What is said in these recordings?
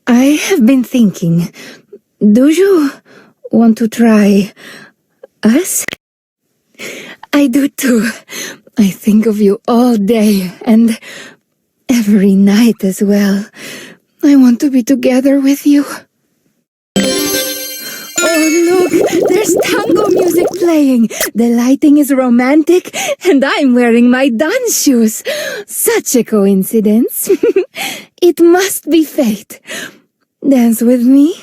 I have been thinking, do you want to try us? I do too. I think of you all day and every night as well. I want to be together with you. Oh, look, there's tango music playing. The lighting is romantic, and I'm wearing my dance shoes. Such a coincidence. It must be fate. Dance with me?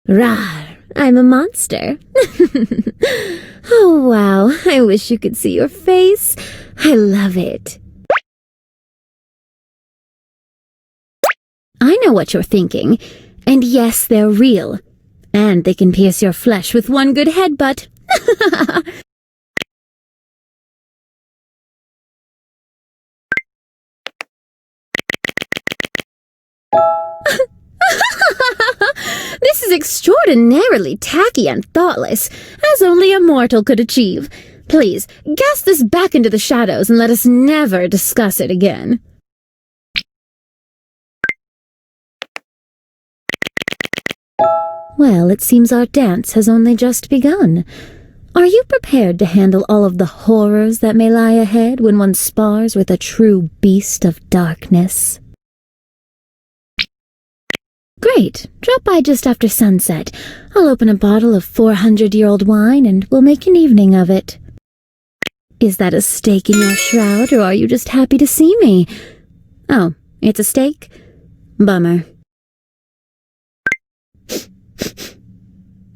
Rawr, I'm a monster. Oh, wow, I wish you could see your face. I love it. I know what you're thinking, and yes, they're real. And they can pierce your flesh with one good headbutt. This is extraordinarily tacky and thoughtless, as only a mortal could achieve. Please, cast this back into the shadows and let us never discuss it again. Well, it seems our dance has only just begun. Are you prepared to handle all of the horrors that may lie ahead when one spars with a true beast of darkness? Great. Drop by just after sunset. I'll open a bottle of 400-year-old wine and we'll make an evening of it. Is that a stake in your shroud, or are you just happy to see me? Oh, it's a stake? Bummer.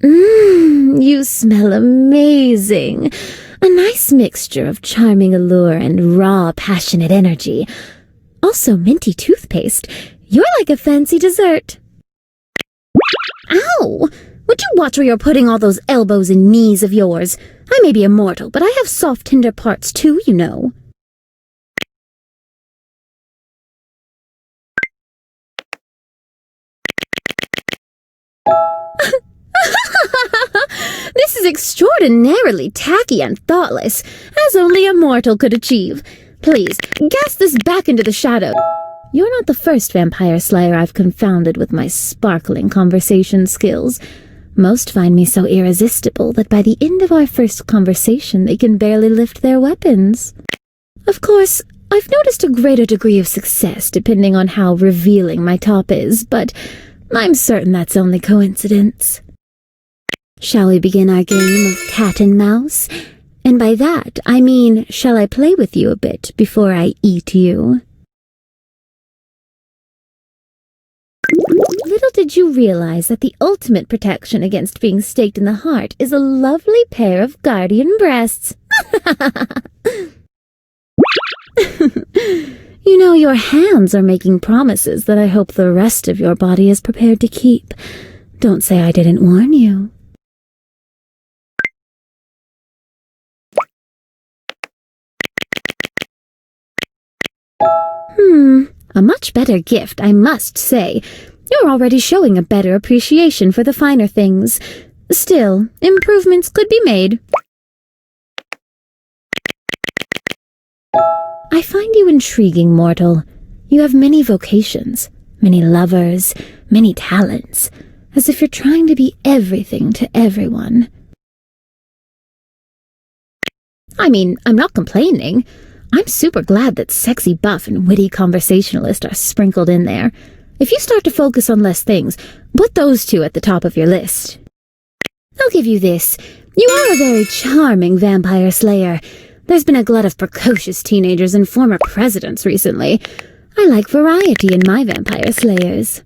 You smell amazing. A nice mixture of charming allure and raw, passionate energy. Also minty toothpaste. You're like a fancy dessert. Ow! Would you watch where you're putting all those elbows and knees of yours? I may be immortal, but I have soft, tender parts too, you know. This is extraordinarily tacky and thoughtless, as only a mortal could achieve. Please, cast this back into the shadow. You're not the first vampire slayer I've confounded with my sparkling conversation skills. Most find me so irresistible that by the end of our first conversation they can barely lift their weapons. Of course, I've noticed a greater degree of success depending on how revealing my top is, but I'm certain that's only coincidence. Shall we begin our game of cat and mouse? And by that, I mean, shall I play with you a bit before I eat you? Little did you realize that the ultimate protection against being staked in the heart is a lovely pair of guardian breasts. You know, your hands are making promises that I hope the rest of your body is prepared to keep. Don't say I didn't warn you. A much better gift, I must say. You're already showing a better appreciation for the finer things. Still, improvements could be made. I find you intriguing, mortal. You have many vocations, many lovers, many talents, as if you're trying to be everything to everyone. I mean, I'm not complaining. I'm super glad that sexy buff and witty conversationalist are sprinkled in there. If you start to focus on less things, put those two at the top of your list. I'll give you this. You are a very charming vampire slayer. There's been a glut of precocious teenagers and former presidents recently. I like variety in my vampire slayers.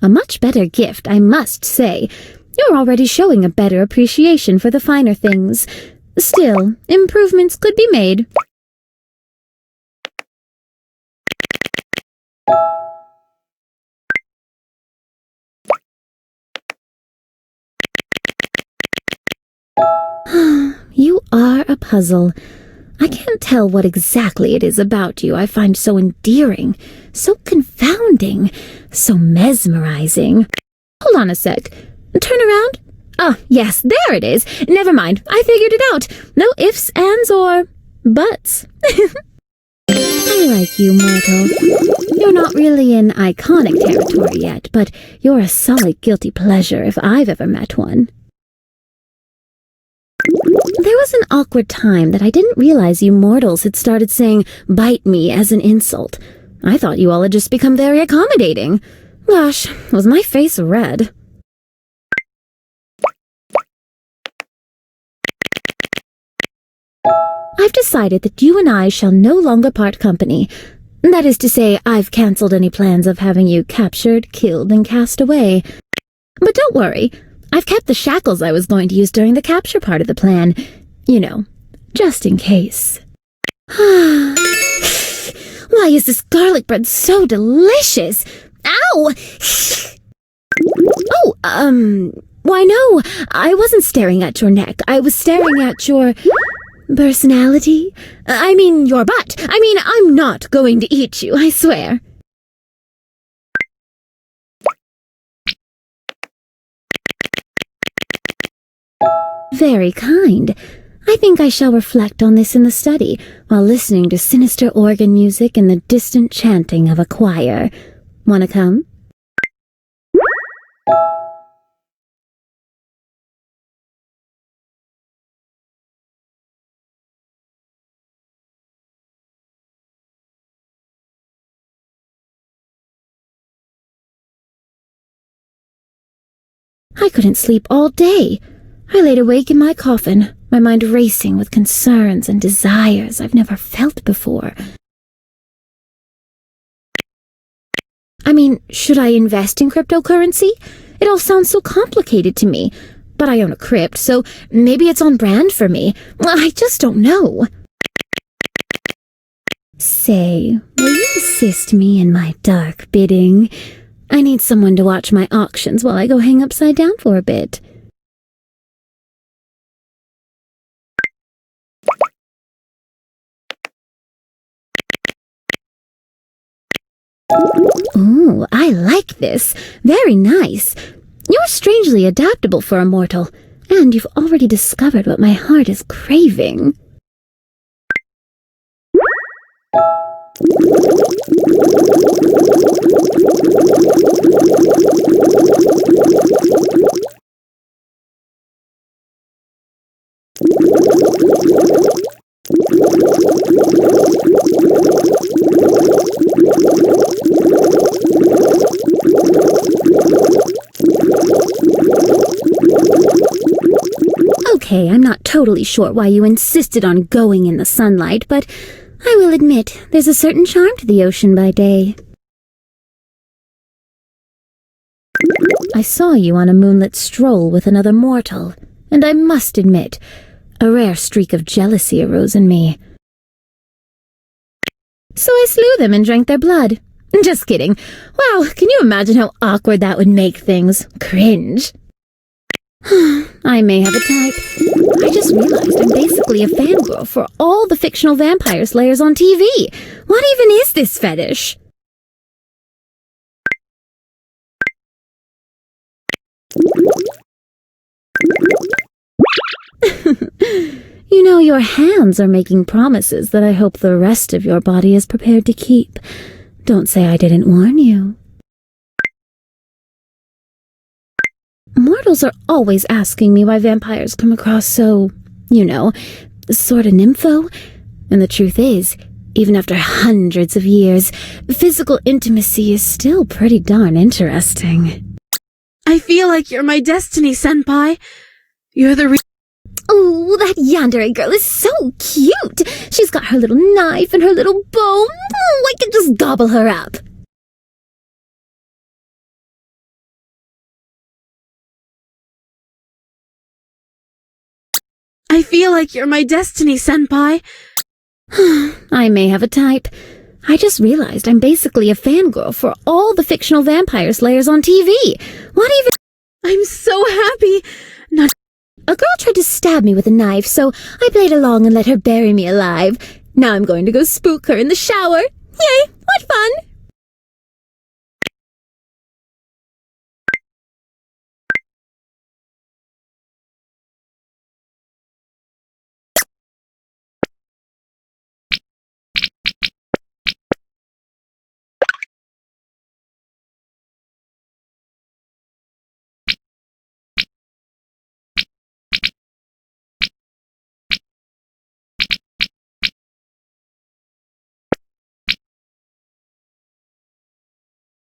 A much better gift, I must say. You're already showing a better appreciation for the finer things. Still, improvements could be made. You are a puzzle. I can't tell what exactly it is about you I find so endearing, so confounding, so mesmerizing. Hold on a sec. Turn around. Ah, yes, there it is. Never mind. I figured it out. No ifs, ands, or buts. I like you, mortal. You're not really in iconic territory yet, but you're a solid guilty pleasure if I've ever met one. There was an awkward time that I didn't realize you mortals had started saying "bite me" as an insult. I thought you all had just become very accommodating. Gosh, was my face red? I've decided that you and I shall no longer part company. That is to say, I've cancelled any plans of having you captured, killed, and cast away. But don't worry, I've kept the shackles I was going to use during the capture part of the plan. You know, just in case. Why is this garlic bread so delicious? Ow! Why no, I wasn't staring at your neck. I was staring at your personality. I mean, your butt. I mean, I'm not going to eat you, I swear. Very kind. I think I shall reflect on this in the study, while listening to sinister organ music and the distant chanting of a choir. Wanna come? I couldn't sleep all day. I laid awake in my coffin, my mind racing with concerns and desires I've never felt before. I mean, should I invest in cryptocurrency? It all sounds so complicated to me. But I own a crypt, so maybe it's on brand for me. I just don't know. Say, will you assist me in my dark bidding? I need someone to watch my auctions while I go hang upside down for a bit. Ooh, I like this. Very nice. You're strangely adaptable for a mortal, and you've already discovered what my heart is craving. Okay, I'm not totally sure why you insisted on going in the sunlight, but I will admit there's a certain charm to the ocean by day. I saw you on a moonlit stroll with another mortal, and I must admit, a rare streak of jealousy arose in me. So I slew them and drank their blood. Just kidding. Wow, can you imagine how awkward that would make things? Cringe. I may have a type. I just realized I'm basically a fangirl for all the fictional vampire slayers on TV. What even is this fetish? You know, your hands are making promises that I hope the rest of your body is prepared to keep. Don't say I didn't warn you. Mortals are always asking me why vampires come across so, you know, sort of nympho. And the truth is, even after hundreds of years, physical intimacy is still pretty darn interesting. I feel like you're my destiny, Senpai. You're the Oh, that yandere girl is so cute. She's got her little knife and her little bow. Oh, I could just gobble her up. I feel like you're my destiny, Senpai. I may have a type. I just realized I'm basically a fangirl for all the fictional vampire slayers on TV. What even? I'm so happy. Not. A girl tried to to stab me with a knife, so I played along and let her bury me alive. Now I'm going to go spook her in the shower. Yay, what fun!